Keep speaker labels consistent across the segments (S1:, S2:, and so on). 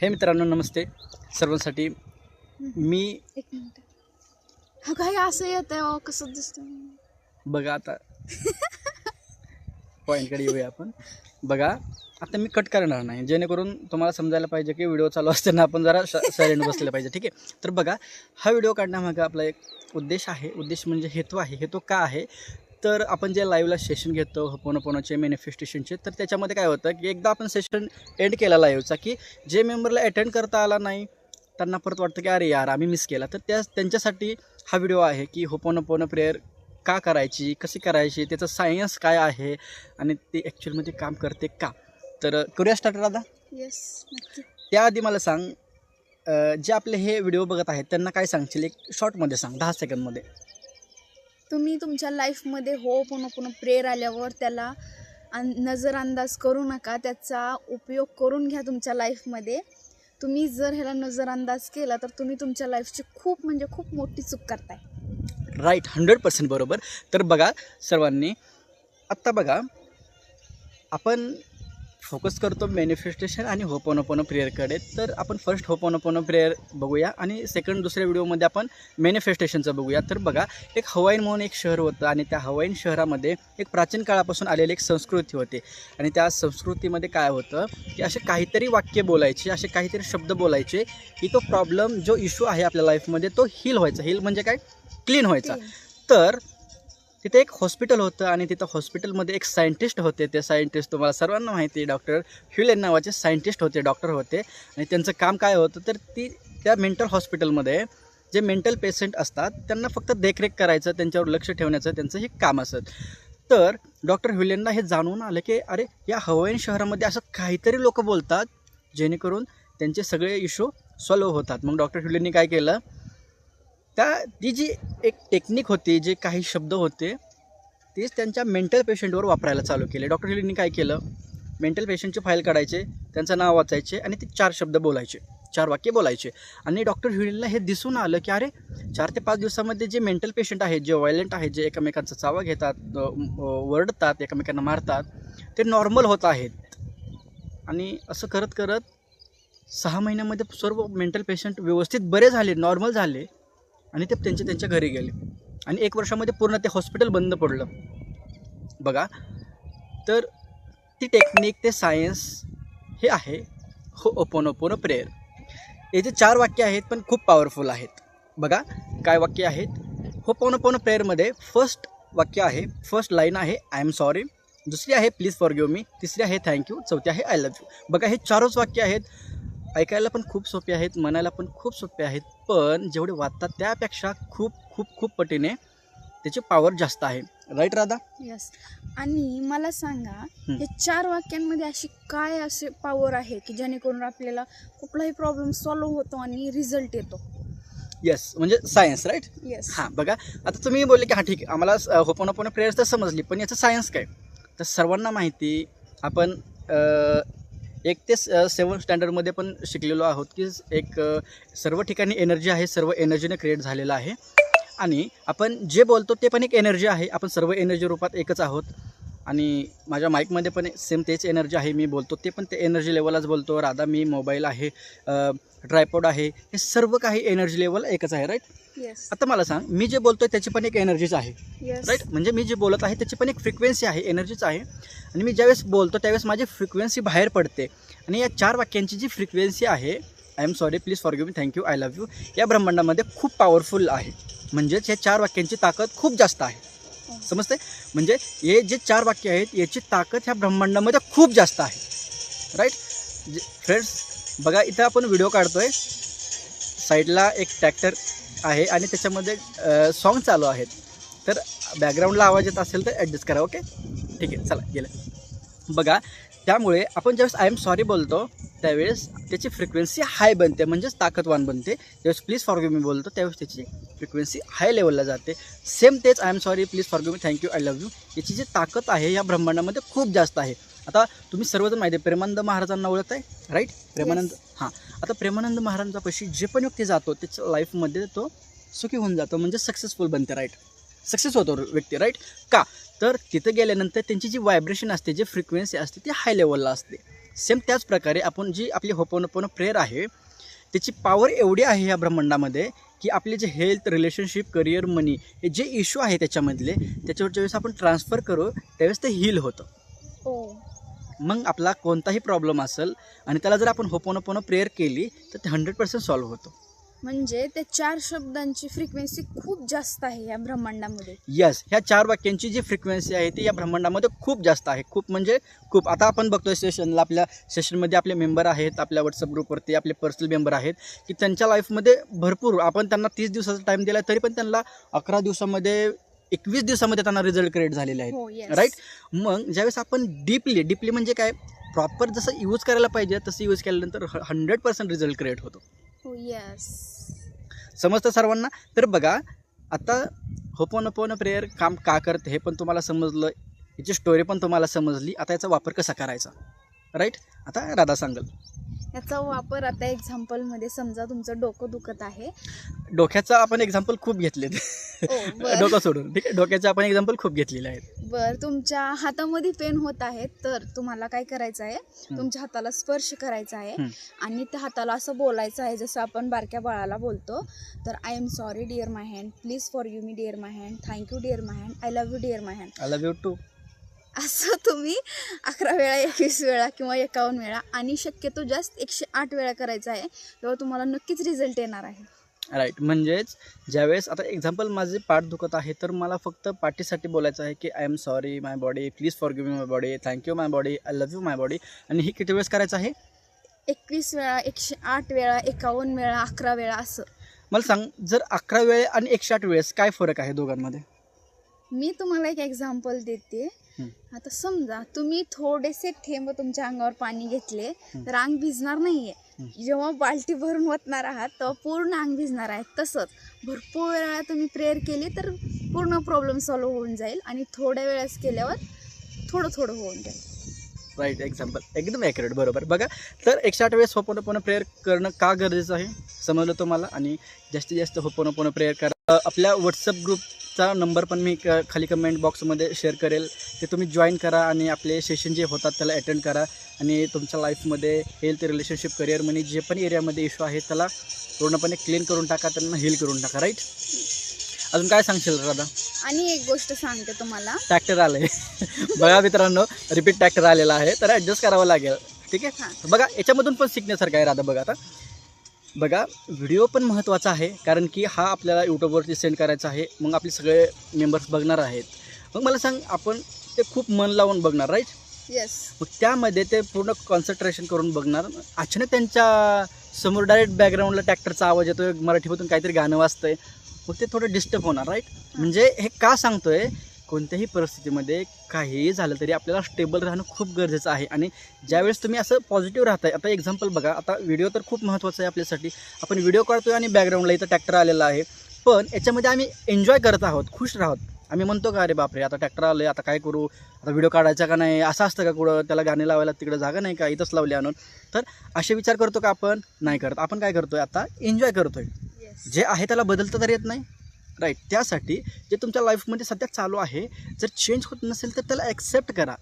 S1: हे मित्रांनो नमस्ते सर्वांसाठी. मी
S2: एक मिनिट. हा काय असं येत आहे कसं दिसतं
S1: बघा आता पॉईंटकडे येऊया आपण. बघा आता मी कट करणार नाही जेणेकरून तुम्हाला समजायला पाहिजे की व्हिडिओ चालू असताना आपण जरा सायलेंट बसलेलं पाहिजे. ठीक आहे. तर बघा हा व्हिडिओ काढण्यामागे आपला एक उद्देश आहे. उद्देश म्हणजे हेतू आहे. हेतू का आहे तर आपण जे लाईव्हला सेशन घेतो होपोनोपोनोचे मॅनिफेस्टेशनचे, तर त्याच्यामध्ये काय होतं की एकदा आपण सेशन एंड केला लाईव्हचा की जे मेंबरला अटेंड करता आला नाही त्यांना परत वाटतं की अरे यार आम्ही मिस केला. तर त्यांच्यासाठी हा व्हिडिओ आहे की होपोनोपोनो प्रेयर का करायची, कशी करायची, त्याचं सायन्स काय आहे आणि ते ॲक्च्युअलमध्ये काम करते का. तर करूया स्टार्ट दादा.
S2: येस नक्की.
S1: त्याआधी मला सांग जे आपले हे व्हिडिओ बघत आहेत त्यांना काय सांगशील, एक शॉर्टमध्ये सांग 10 सेकंदमध्ये.
S2: तुम्ही तुमच्या लाईफमध्ये हो पुन्हा प्रेयर आल्यावर त्याला नजरअंदाज करू नका. त्याचा उपयोग करून घ्या तुमच्या लाईफमध्ये. तुम्ही जर ह्याला नजरअंदाज केला तर तुम्ही तुमच्या लाईफची खूप म्हणजे खूप मोठी चूक करताय.
S1: राईट, 100% बरोबर. तर बघा सर्वांनी आत्ता बघा आपण फोकस करतो मॅनिफेस्टेशन आणि होपोनोपोनो प्रेयरकडे. तर आपण फर्स्ट होपोनोपोनो प्रेयर बघूया आणि सेकंड दुसऱ्या व्हिडिओमध्ये आपण मॅनिफेस्टेशनचं बघूया. तर बघा एक हवाईन म्हणून एक शहर होतं आणि त्या हवाईन शहरामध्ये एक प्राचीन काळापासून आलेली एक संस्कृती होती आणि त्या संस्कृतीमध्ये काय होतं की असे काहीतरी वाक्य बोलायचे, असे काहीतरी शब्द बोलायचे की तो प्रॉब्लेम जो इश्यू आहे आपल्या लाईफमध्ये तो हील व्हायचा. हील म्हणजे काय, क्लीन व्हायचा. तर तिथे एक हॉस्पिटल होतं आणि तिथं हॉस्पिटलमध्ये एक सायंटिस्ट होते. ते सायंटिस्ट तुम्हाला सर्वांना माहिती आहे, डॉक्टर ह्युलेन नावाचे सायंटिस्ट होते, डॉक्टर होते. आणि त्यांचं काम काय होतं तर त्या मेंटल हॉस्पिटलमध्ये जे मेंटल पेशंट असतात त्यांना फक्त देखरेख करायचं, त्यांच्यावर लक्ष ठेवण्याचं त्यांचं हे काम असतं. तर डॉक्टर ह्युलेनला हे जाणून आलं की अरे या हवाईन शहरामध्ये असं काहीतरी लोक बोलतात जेणेकरून त्यांचे सगळे इश्यू सॉल्व्ह होतात. मग डॉक्टर ह्युलेननी काय केलं, ती जी एक टेक्निक होती, जे काही शब्द होते तेच त्यांच्या मेंटल पेशंटवर वापरायला चालू केले. डॉक्टर ह्युलेननी काय केलं, मेंटल पेशंटची फाईल काढायचे, त्यांचं नाव वाचायचे आणि ते 4 शब्द बोलायचे, 4 वाक्य बोलायचे. आणि डॉक्टर ह्युलेनला हे दिसून आलं की अरे 4 ते 5 दिवसामध्ये जे मेंटल पेशंट आहेत, जे व्हायलेंट आहेत, जे एकमेकांचा चावा घेतात, वरडतात, एकमेकांना मारतात, ते नॉर्मल होत आहेत. आणि असं करत करत 6 महिन्यामध्ये सर्व मेंटल पेशंट व्यवस्थित बरे झाले, नॉर्मल झाले आणि ते त्यांच्या घरी गेले. आणि 1 वर्षामध्ये पूर्ण ते हॉस्पिटल बंद पडलं. बघा तर ती टेक्निक, ते सायन्स हे आहे होपोनोपोनो प्रेयर. हे जे 4 वाक्य आहेत पण खूप पॉवरफुल आहेत. बघा काय वाक्य आहेत होपोनोपोनो प्रेयरमध्ये. फर्स्ट वाक्य आहे, फर्स्ट लाईन आहे आय एम सॉरी, दुसरी आहे प्लीज फॉरगिव्ह मी, तिसरी आहे थँक्यू, चौथी आहे आय लव्ह यू. बघा हे 4च वाक्य आहेत. ऐकायला पण खूप सोपे आहेत, म्हणायला पण खूप सोपे आहेत, पण जेवढे वाटतात त्यापेक्षा खूप खूप खूप पटीने त्याची पॉवर जास्त आहे. राईट राधा?
S2: यस. आणि मला सांगा हे 4 वाक्यांमध्ये अशी काय असे पॉवर आहे की जेणेकरून आपल्याला कुठलाही प्रॉब्लेम सॉल्व्ह होतो आणि रिझल्ट येतो.
S1: येस म्हणजे सायन्स. राईट.
S2: येस.
S1: हां बघा आता तुम्ही बोलले की हां ठीक आहे आम्हाला होपोनोपोनो प्रेयर्स तर समजली, पण याचं सायन्स काय. तर सर्वांना माहिती, आपण 1 ते 7 स्टँडर्डमध्ये पण शिकलेलो आहोत की एक सर्व ठिकाणी एनर्जी आहे, सर्व एनर्जीने क्रिएट झालेलं आहे आणि आपण जे बोलतो ते पण एक एनर्जी आहे. आपण सर्व एनर्जी रूपात एकच आहोत आणि माझ्या माईकमध्ये पण सेम तेच एनर्जी आहे. मी बोलतो ते पण ते एनर्जी लेवललाच बोलतो. राधा, मी, मोबाईल आहे, ट्रायपॉड आहे, हे सर्व काही एनर्जी लेवल एकच आहे. राईट.
S2: येस.
S1: आता मला सांग, मी जे बोलतोय त्याची पण एक एनर्जीच आहे.
S2: येस.
S1: राईट. म्हणजे मी जे बोलत आहे त्याची पण एक फ्रिक्वेन्सी आहे, एनर्जीच आहे. आणि मी ज्यावेळेस बोलतो त्यावेळेस माझी फ्रिक्वेन्सी बाहेर पडते आणि या 4 वाक्यांची जी फ्रिक्वेन्सी आहे I am sorry, please forgive me, thank you, I love you, या ब्रह्मांडामध्ये खूप पॉवरफुल आहे. म्हणजेच या 4 वाक्यांची ताकद खूप जास्त आहे. समजते? म्हणजे हे जे 4 वाक्य आहेत याची ताकद ह्या ब्रह्मांडामध्ये खूप जास्त आहे. राईट. फ्रेंड्स बघा इथं आपण व्हिडिओ काढतोय, साईडला एक ट्रॅक्टर आहे आणि त्याच्यामध्ये सॉन्ग चालू आहेत. तर बॅकग्राऊंडला आवाज येत असेल तर ॲडजस्ट करा. ओके ठीक आहे, चला गेलं. बघा त्यामुळे आपण ज्यावेळेस आय एम सॉरी बोलतो त्यावेळेस त्याची फ्रिक्वेन्सी हाय बनते, म्हणजेच ताकदवान बनते. ज्यावेळेस प्लीज फॉरगिव्ह मी बोलतो त्यावेळेस त्याची फ्रिक्वेन्सी हाय लेवलला जाते. सेम तेच I am sorry, please forgive me, thank you, I love you, याची जी ताकद आहे या ब्रह्मांडामध्ये खूप जास्त आहे. आता तुम्ही सर्वजण माहिती आहे प्रेमानंद महाराजांना ओळखत आहे. राईट. प्रेमानंद. हां आता प्रेमानंद महाराजांपाशी जे पण व्यक्ती जातो त्याच्या लाईफमध्ये तो सुखी होऊन जातो, म्हणजे सक्सेसफुल बनते. राईट. सक्सेस होतो व्यक्ती. राईट. का तर तिथं गेल्यानंतर त्यांची जी व्हायब्रेशन असते, जी फ्रिक्वेन्सी असते ती हाय लेवलला असते. सेम त्याच प्रकारे आपण जी आपली होपोनोपोनो प्रेयर आहे त्याची पॉवर एवढी आहे या ब्रह्मांडामध्ये की आपले जे हेल्थ, रिलेशनशिप, करिअर, मनी हे जे इश्यू आहे त्याच्यामधले त्याच्यावर ज्यावेळेस आपण ट्रान्सफर करू त्यावेळेस ते हील होतं.
S2: हो.
S1: मग आपला कोणताही प्रॉब्लेम असेल आणि त्याला जर आपण होपोनोपोनो प्रेयर केली तर ते 100% सॉल्व्ह होतं.
S2: म्हणजे ते 4 शब्दांची फ्रिक्वेन्सी खूप जास्त आहे या ब्रह्मांडामध्ये.
S1: यस, ह्या 4 वाक्यांची जी फ्रिक्वेन्सी आहे ती या ब्रह्मांडामध्ये खूप जास्त आहे. खूप म्हणजे खूप. आता आपण बघतोय सेशनला, आपल्या सेशनमध्ये आपले मेंबर आहेत, आपल्या व्हॉट्सअप ग्रुपवरती आपले पर्सनल मेंबर आहेत की त्यांच्या लाईफमध्ये भरपूर, आपण त्यांना 30 दिवसाचा टाईम दिला तरी पण त्यांना 11 दिवसामध्ये 21 दिवसामध्ये त्यांना रिझल्ट क्रिएट झालेले आहेत.
S2: हो, येस.
S1: राईट. मग ज्यावेळेस आपण डीपली म्हणजे काय, प्रॉपर जसं यूज करायला पाहिजे तसं यूज केल्यानंतर 100% रिझल्ट क्रिएट होतो.
S2: हो, येस.
S1: समजतं सर्वांना? तर बघा, आता होपोनोपोनो प्रेयर काम का करते हे पण तुम्हाला समजलं, याची स्टोरी पण तुम्हाला समजली. आता याचा वापर कसा करायचा, राईट? आता राधा सांगेल.
S2: याचा वापर आता एक्झाम्पलमध्ये समजा तुमचं डोकं दुखत आहे.
S1: डोक्याचा आपण एक्झाम्पल खूप घेतले,
S2: बरं.
S1: डोकं सोडून, ठीक आहे. डोक्याचे आपण एक्झाम्पल खूप घेतलेले आहेत.
S2: बरं, तुमच्या हातामध्ये पेन होत आहे तर तुम्हाला काय करायचं आहे, तुमच्या हाताला स्पर्श करायचा आहे आणि त्या हाताला असं बोलायचं आहे जसं आपण बारक्या बाळाला बोलतो. तर I am sorry dear my hand, please forgive me dear my hand, thank you dear my hand, I love you dear my hand.
S1: I love you too.
S2: असं तुम्ही 11 वेळा, 21 वेळा किंवा 51 वेळा आणि शक्यतो जास्त 108 वेळा करायचं आहे. तेव्हा तुम्हाला नक्कीच रिझल्ट येणार आहे.
S1: राईट. म्हणजेच ज्यावेळेस आता एक्झाम्पल माझे पाठ दुखत आहे तर मला फक्त पाठीसाठी बोलायचं आहे की I am sorry my body, please forgive me my body, thank you my body, I love you my body. आणि ही किती वेळेस करायचं आहे?
S2: 21 वेळा, 108 वेळा, 51 वेळा, 11 वेळा असं.
S1: मला सांग, जर 11 वेळे आणि 108 वेळेस काय फरक आहे दोघांमध्ये?
S2: मी तुम्हाला एक एक्झाम्पल देते. आता समजा तुम्ही थोडेसे थेंब तुमच्या अंगावर पाणी घेतले तर अंग भिजणार नाहीये. जेव्हा बाल्टी भरून ओतणार आहात तेव्हा पूर्ण अंग भिजणार आहे. तसंच भरपूर वेळा तुम्ही प्रेयर केली तर पूर्ण प्रॉब्लेम सॉल्व्ह होऊन जाईल आणि थोड्या वेळेस केल्यावर थोडं थोडं होऊन जाईल.
S1: राईट. एक्झाम्पल एकदम ॲक्युरेट, बरोबर. बघा, तर 108 वेळेस होपोनोपोनो प्रेयर करणं का गरजेचं आहे समजलं तुम्हाला. आणि जास्तीत जास्त होपोनोपोनो प्रेयर करा. आपल्या व्हॉट्सअप ग्रुपचा नंबर पण मी खाली कमेंट बॉक्समध्ये शेअर करेल, ते तुम्ही जॉईन करा आणि आपले सेशन जे होतात त्याला अटेंड करा आणि तुमच्या लाईफमध्ये हेल्थ, रिलेशनशिप, करिअर, मनी जे पण एरियामध्ये इश्यू आहे त्याला पूर्णपणे क्लीन करून टाका, त्यांना हील करून टाका. राईट. अजून काय सांगशील राधा?
S2: आणि एक गोष्ट सांगते तुम्हाला,
S1: ट्रॅक्टर आलंय. बघा मित्रांनो, रिपीट ट्रॅक्टर आलेला आहे तर ॲडजस्ट करावं लागेल. ठीक आहे. बघा, याच्यामधून पण शिकण्यासारखं आहे राधा. बघा, आता बघा, व्हिडिओ पण महत्त्वाचा आहे कारण की हा आपल्याला यूट्यूबवरती सेंड करायचा आहे. मग आपले सगळे मेंबर्स बघणार आहेत. मग मला सांग, आपण ते खूप मन लावून बघणार, राईट?
S2: येस.
S1: मग त्यामध्ये ते पूर्ण कॉन्सन्ट्रेशन करून बघणार. अचानक त्यांच्या समोर डायरेक्ट बॅकग्राऊंडला ट्रॅक्टरचा आवाज येतोय, मराठीमधून काहीतरी गाणं वाजतंय, मग ते थोडं डिस्टर्ब होणार. राईट. म्हणजे हे का सांगतोय, कोणत्याही परिस्थितीमध्ये काहीही झालं तरी आपल्याला स्टेबल राहणं खूप गरजेचं आहे. आणि ज्यावेळेस तुम्ही असं पॉझिटिव्ह राहताय, आता एक्झाम्पल बघा, आता व्हिडिओ तर खूप महत्त्वाचा आहे आपल्यासाठी. आपण व्हिडिओ काढतोय आणि बॅकग्राऊंडला इथं ट्रॅक्टर आलेला आहे, पण याच्यामध्ये आम्ही एन्जॉय करत आहोत, खुश राहत. आम्ही म्हणतो का अरे बापरे आता ट्रॅक्टर आलं, आता काय करू, आता व्हिडिओ काढायचा का नाही, असं असतं का कुठं, त्याला गाणे लावायला तिकडं जागा नाही का, इथंच लावली आणून. तर असे विचार करतो का आपण? नाही करत. आपण काय करतोय, आता एन्जॉय करतोय. जे आहे त्याला बदलता तर येत नाही. राईट. त्यासाठी जे तुमच्या लाईफमध्ये सध्या चालू आहे, जर चेंज होत नसेल तर त्याला ॲक्सेप्ट करा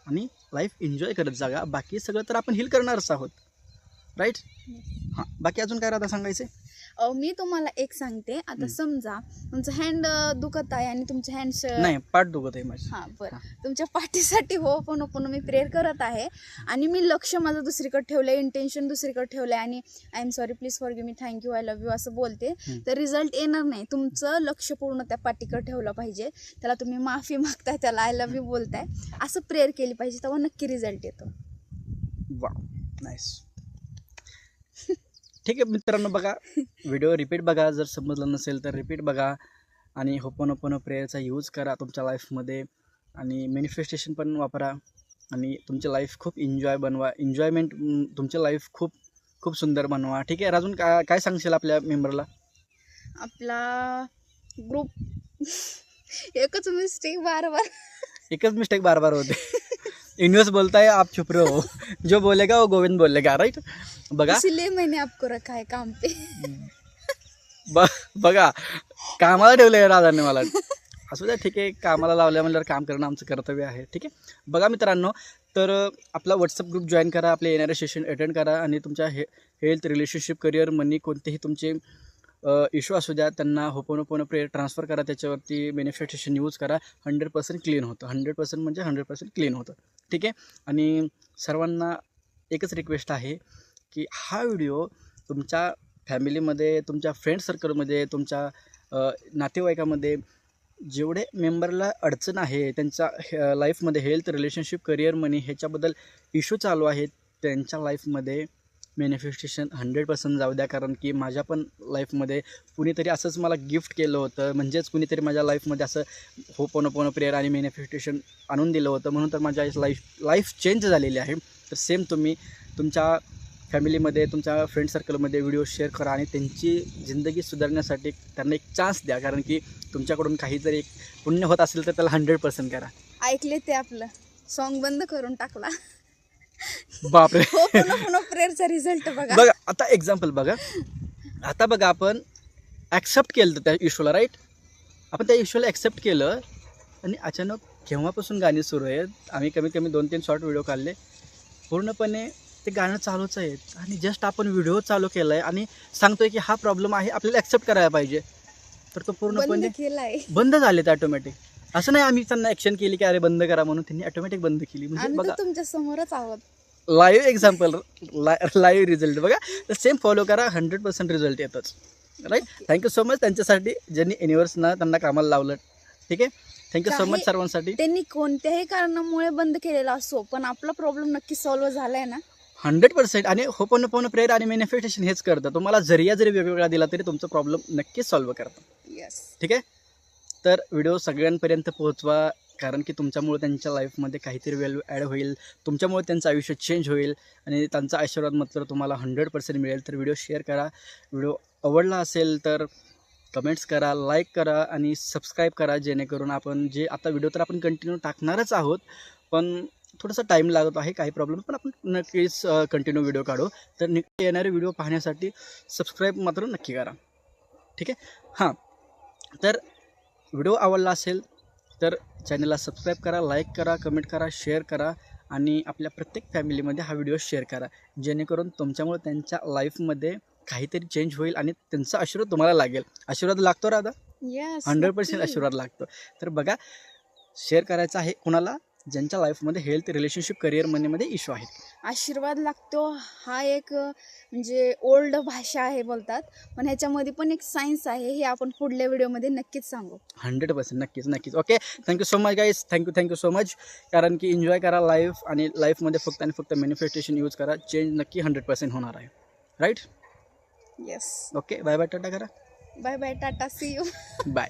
S1: आणि लाईफ एन्जॉय करत जागा. बाकी सगळं तर आपण हील करणारच आहोत. राईट. हां, बाकी अजून काय राहता सांगायचं?
S2: मी तुम्हाला एक सांगते. आता समजा तुमचं हँड दुखत आहे आणि तुमच्या हँड्स
S1: नाही, पाठ दुखत आहे माझी.
S2: हां, बरं. तुमच्या पाठीसाठी होपोनोपोनो मी प्रेयर करत आहे आणि मी लक्ष माझं दुसरीकडे ठेवलं आहे, इंटेन्शन दुसरीकडे ठेवलं आहे आणि I am sorry, please forgive me, thank you, I love you असं बोलते, तर रिझल्ट येणार नाही. तुमचं लक्ष पूर्ण त्या पाठीकडे ठेवलं पाहिजे. त्याला तुम्ही माफी मागताय, त्याला आय लव्ह यू बोलताय, असं प्रेयर केली पाहिजे, तेव्हा नक्की रिझल्ट येतो.
S1: Wow, nice. ठीक आहे मित्रांनो, बघा, व्हिडिओ रिपीट बघा, जर समजलं नसेल तर रिपीट बघा आणि होपोनोपोनो प्रेयरचा यूज करा तुमच्या लाईफमध्ये आणि मॅनिफेस्टेशन पण वापरा आणि तुमची लाईफ खूप बनवा, एन्जॉयमेंट, तुमची लाईफ खूप खूप सुंदर बनवा. ठीक आहे. अजून काय सांगशील आपल्या मेंबरला?
S2: आपला ग्रुप एकच मिस्टेक बार बार
S1: होते. इंग्लिश बोलता है, आप चुप रहो, जो बोलेगा वो गोविंद बोलेगा. राईट. बघा,
S2: इसलिए मैंने आपको रखा है काम पे.
S1: बघा, कामाला ठेवलं राधाने मला. असू द्या, ठीक आहे, कामाला लावल्या म्हणल्यावर काम करणं आमचं कर्तव्य आहे. ठीक आहे. बघा मित्रांनो, तर आपला व्हॉट्सअप ग्रुप जॉईन करा, आपले येणारे सेशन अटेंड करा आणि तुमच्या हेल्थ, रिलेशनशिप, करिअर, मनी कोणतेही तुमचे इश्यू असू द्या त्यांना होपोनोपोनो प्रेयर ट्रान्सफर करा, त्याच्यावरती बेनिफिटेशन यूज करा. 100% क्लीन होतं. 100% म्हणजे 100% क्लीन होतं. ठीक आहे. आणि सर्वांना एकच रिक्वेस्ट आहे की हा व्हिडिओ तुमच्या फॅमिलीमध्ये, तुमच्या फ्रेंड सर्कलमध्ये, तुमच्या नातेवाईकामध्ये जेवढे मेंबरला अडचण आहे, त्यांच्या लाईफमध्ये हेल्थ, रिलेशनशिप, करिअर, मनी ह्याच्याबद्दल इश्यू चालू आहेत, त्यांच्या लाईफमध्ये मॅनिफेस्टेशन 100% जाऊ द्या. कारण की माझ्या पण लाईफमध्ये कुणीतरी असंच मला गिफ्ट केलं होतं, म्हणजेच कुणीतरी माझ्या लाईफमध्ये असं होपोनोपोनो प्रेयर आणि मॅनिफेस्टेशन आणून दिलं होतं, म्हणून तर माझ्या लाईफ चेंज झालेली आहे. तर सेम तुम्ही तुमच्या फॅमिलीमध्ये, तुमच्या फ्रेंड सर्कलमध्ये व्हिडिओ शेअर करा आणि त्यांची जिंदगी सुधारण्यासाठी त्यांना एक चान्स द्या. कारण की तुमच्याकडून काहीतरी एक पुण्य होत असेल तर त्याला 100% करा.
S2: ऐकले ते आपलं सॉन्ग बंद करून टाकला.
S1: बापरे.
S2: पुन्हा प्रेयरचा रिझल्ट बघा.
S1: बघा आता एक्झाम्पल बघा. आता बघा आपण ॲक्सेप्ट केलं त्या इश्यूला, राईट. आपण त्या इश्यूला ॲक्सेप्ट केलं आणि अचानक केव्हापासून गाणी सुरू आहेत. आम्ही कमीत कमी 2-3 शॉर्ट व्हिडिओ काढले, पूर्णपणे ते गाणं चालूच आहे. आणि जस्ट आपण व्हिडिओ चालू केला आहे आणि सांगतोय की हा प्रॉब्लेम आहे, आपल्याला ॲक्सेप्ट करायला पाहिजे, तर तो पूर्णपणे
S2: केलाय.
S1: बंद झाले ते ऑटोमॅटिक. असं नाही आम्ही त्यांना ॲक्शन केली की अरे बंद करा म्हणून, त्यांनी ऑटोमॅटिक बंद केली. म्हणजे
S2: आम्ही
S1: बघा
S2: तर तुमच्या समोरच आहोत.
S1: लाईव्ह एक्झाम्पल, लाईव्ह रिझल्ट बघा. तर सेम फॉलो करा, 100% रिझल्ट येतच, राईट. थँक्यू सो मच त्यांच्यासाठी ज्यांनी युनिवर्सनं त्यांना कामाला लावलं. ठीक आहे. थँक्यू सो मच सर्वांसाठी.
S2: त्यांनी कोणत्याही कारणामुळे बंद केलेला असो, पण आपला प्रॉब्लेम नक्की सॉल्व्ह झालाय ना.
S1: 100%. आणि होपोनोपोनो प्रेयर आणि मॅनिफेस्टेशन हेच करतं. तुम्हाला जरिया जरी वेगवेगळा दिला तरी तुमचा प्रॉब्लेम नक्कीच सॉल्व्ह करतं.
S2: येस.
S1: ठीक आहे. तर व्हिडिओ सगळ्यांपर्यंत पोहोचवा, कारण की तुमच्यामुळे त्यांच्या लाईफमध्ये काहीतरी व्हॅल्यू ॲड होईल, तुमच्यामुळे त्यांचं आयुष्य चेंज होईल आणि त्यांचा आशीर्वाद मात्र तुम्हाला 100% मिळेल. तर व्हिडिओ शेअर करा. व्हिडिओ आवडला असेल तर कमेंट्स करा, लाईक करा आणि सबस्क्राईब करा, जेणेकरून आपण जे आता व्हिडिओ तर आपण कंटिन्यू टाकणारच आहोत, पण थोडासा टाईम लागत आहे, काही प्रॉब्लेम, पण आपण नक्कीच कंटिन्यू व्हिडिओ काढू. तर येणारे व्हिडिओ पाहण्यासाठी सबस्क्राईब मात्र नक्की करा. ठीक आहे. हां, तर व्हिडिओ आवडला असेल तर चॅनलला सबस्क्राईब करा, लाईक करा, कमेंट करा, शेअर करा आणि आपल्या प्रत्येक फॅमिलीमध्ये हा व्हिडिओ शेअर करा, जेणेकरून तुमच्यामुळे त्यांच्या लाईफमध्ये काहीतरी चेंज होईल आणि त्यांचा आशीर्वाद तुम्हाला लागेल. आशीर्वाद लागतो राधा,
S2: येस.
S1: 100% आशीर्वाद लागतो. तर बघा, शेअर करायचं आहे कुणाला, ज्यांच्या लाईफमध्ये हेल्थ, रिलेशनशिप, करिअर, मनीमध्ये इश्यू आहेत.
S2: आशीर्वाद लागतो हा एक म्हणजे ओल्ड भाषा आहे बोलतात, पण ह्याच्यामध्ये पण एक सायन्स आहे, हे आपण पुढल्या व्हिडिओमध्ये नक्कीच सांगू.
S1: 100% नक्कीच. Okay. Thank you so much guys. Thank you so much. कारण की एन्जॉय करा लाईफ आणि लाईफमध्ये फक्त आणि फक्त मॅनिफेस्टेशन यूज करा. चेंज नक्की 100% होणार आहे, right.
S2: Yes.
S1: Okay. Bye bye, tata करा.
S2: Bye bye, tata, see you.
S1: Bye.